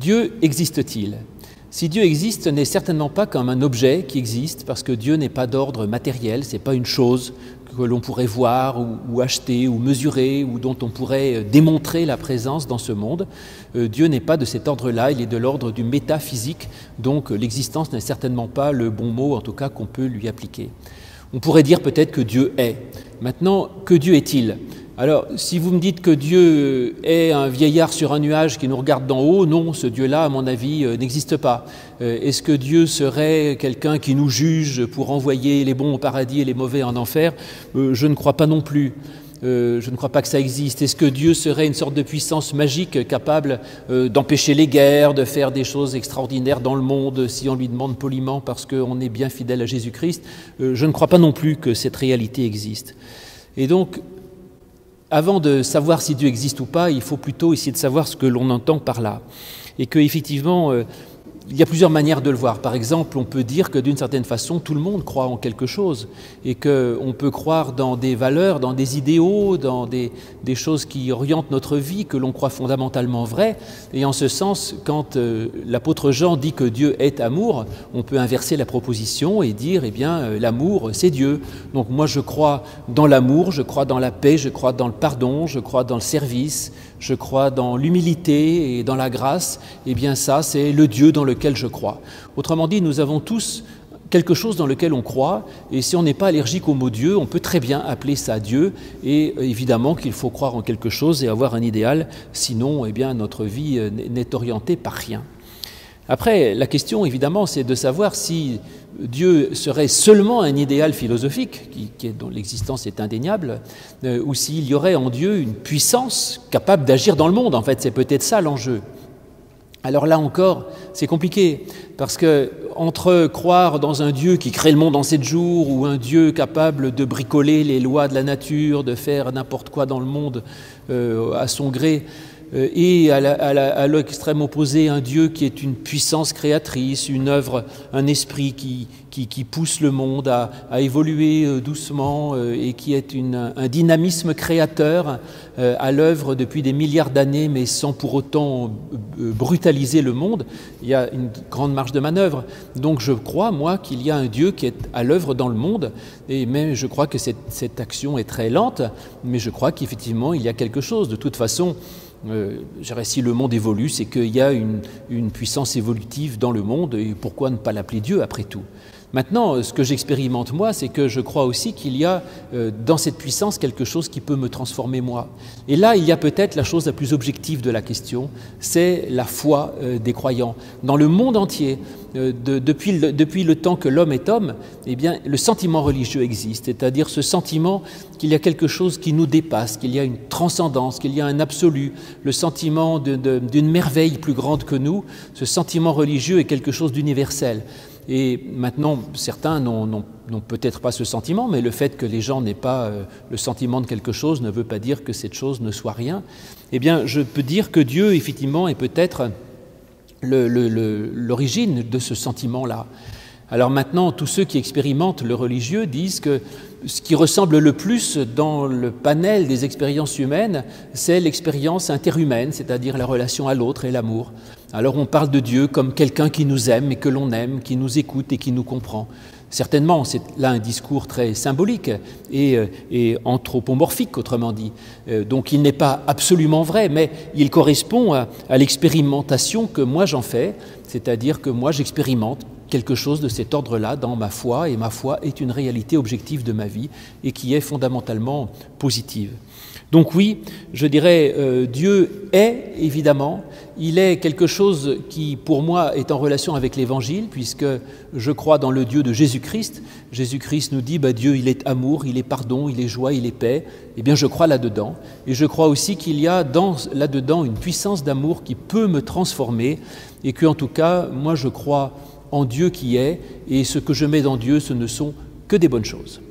Dieu existe-t-il? Si Dieu existe, ce n'est certainement pas comme un objet qui existe, parce que Dieu n'est pas d'ordre matériel, ce n'est pas une chose que l'on pourrait voir ou acheter ou mesurer ou dont on pourrait démontrer la présence dans ce monde. Dieu n'est pas de cet ordre-là, il est de l'ordre du métaphysique, donc l'existence n'est certainement pas le bon mot, en tout cas, qu'on peut lui appliquer. On pourrait dire peut-être que Dieu est. Maintenant, que Dieu est-il? Alors, si vous me dites que Dieu est un vieillard sur un nuage qui nous regarde d'en haut, non, ce Dieu-là, à mon avis, n'existe pas. Est-ce que Dieu serait quelqu'un qui nous juge pour envoyer les bons au paradis et les mauvais en enfer? Je ne crois pas non plus. Je ne crois pas que ça existe. Est-ce que Dieu serait une sorte de puissance magique capable d'empêcher les guerres, de faire des choses extraordinaires dans le monde si on lui demande poliment parce qu'on est bien fidèle à Jésus-Christ? Je ne crois pas non plus que cette réalité existe. Et donc, avant de savoir si Dieu existe ou pas, il faut plutôt essayer de savoir ce que l'on entend par là. Et qu'effectivement, il y a plusieurs manières de le voir. Par exemple, on peut dire que d'une certaine façon, tout le monde croit en quelque chose et qu'on peut croire dans des valeurs, dans des idéaux, dans des choses qui orientent notre vie, que l'on croit fondamentalement vraies. Et en ce sens, quand l'apôtre Jean dit que Dieu est amour, on peut inverser la proposition et dire, eh bien, l'amour, c'est Dieu. Donc moi, je crois dans l'amour, je crois dans la paix, je crois dans le pardon, je crois dans le service, je crois dans l'humilité et dans la grâce. Eh bien ça, c'est le Dieu dans lequel je crois. Autrement dit, nous avons tous quelque chose dans lequel on croit, et si on n'est pas allergique au mot Dieu, on peut très bien appeler ça Dieu, et évidemment qu'il faut croire en quelque chose et avoir un idéal, sinon eh bien, notre vie n'est orientée par rien. Après, la question, évidemment, c'est de savoir si Dieu serait seulement un idéal philosophique, dont l'existence est indéniable, ou s'il y aurait en Dieu une puissance capable d'agir dans le monde. En fait, c'est peut-être ça l'enjeu. Alors là encore, c'est compliqué, parce que entre croire dans un Dieu qui crée le monde en 7 jours, ou un Dieu capable de bricoler les lois de la nature, de faire n'importe quoi dans le monde à son gré, et à l'extrême opposé, un Dieu qui est une puissance créatrice, une œuvre, un esprit qui pousse le monde à évoluer doucement et qui est un dynamisme créateur à l'œuvre depuis des milliards d'années, mais sans pour autant brutaliser le monde. Il y a une grande marge de manœuvre. Donc je crois, moi, qu'il y a un Dieu qui est à l'œuvre dans le monde, et même je crois que cette action est très lente, mais je crois qu'effectivement, il y a quelque chose. De toute façon, si le monde évolue, c'est qu'il y a une puissance évolutive dans le monde, et pourquoi ne pas l'appeler Dieu après tout? Maintenant, ce que j'expérimente moi, c'est que je crois aussi qu'il y a dans cette puissance quelque chose qui peut me transformer moi. Et là, il y a peut-être la chose la plus objective de la question, c'est la foi des croyants. Dans le monde entier, depuis le temps que l'homme est homme, eh bien, le sentiment religieux existe, c'est-à-dire ce sentiment qu'il y a quelque chose qui nous dépasse, qu'il y a une transcendance, qu'il y a un absolu, le sentiment d'une merveille plus grande que nous. Ce sentiment religieux est quelque chose d'universel. Et maintenant, certains n'ont peut-être pas ce sentiment, mais le fait que les gens n'aient pas le sentiment de quelque chose ne veut pas dire que cette chose ne soit rien. Eh bien, je peux dire que Dieu, effectivement, est peut-être l'origine de ce sentiment-là. Alors maintenant, tous ceux qui expérimentent le religieux disent que ce qui ressemble le plus dans le panel des expériences humaines, c'est l'expérience interhumaine, c'est-à-dire la relation à l'autre et l'amour. Alors on parle de Dieu comme quelqu'un qui nous aime et que l'on aime, qui nous écoute et qui nous comprend. Certainement, c'est là un discours très symbolique et anthropomorphique, autrement dit. Donc il n'est pas absolument vrai, mais il correspond à l'expérimentation que moi j'en fais, c'est-à-dire que moi j'expérimente quelque chose de cet ordre-là dans ma foi, et ma foi est une réalité objective de ma vie et qui est fondamentalement positive. Donc oui, je dirais, Dieu est, évidemment, il est quelque chose qui, pour moi, est en relation avec l'Évangile, puisque je crois dans le Dieu de Jésus-Christ. Jésus-Christ nous dit, Dieu, il est amour, il est pardon, il est joie, il est paix. Eh bien, je crois là-dedans. Et je crois aussi qu'il y a là-dedans une puissance d'amour qui peut me transformer, et que, en tout cas, moi, je crois en Dieu qui est, et ce que je mets dans Dieu, ce ne sont que des bonnes choses.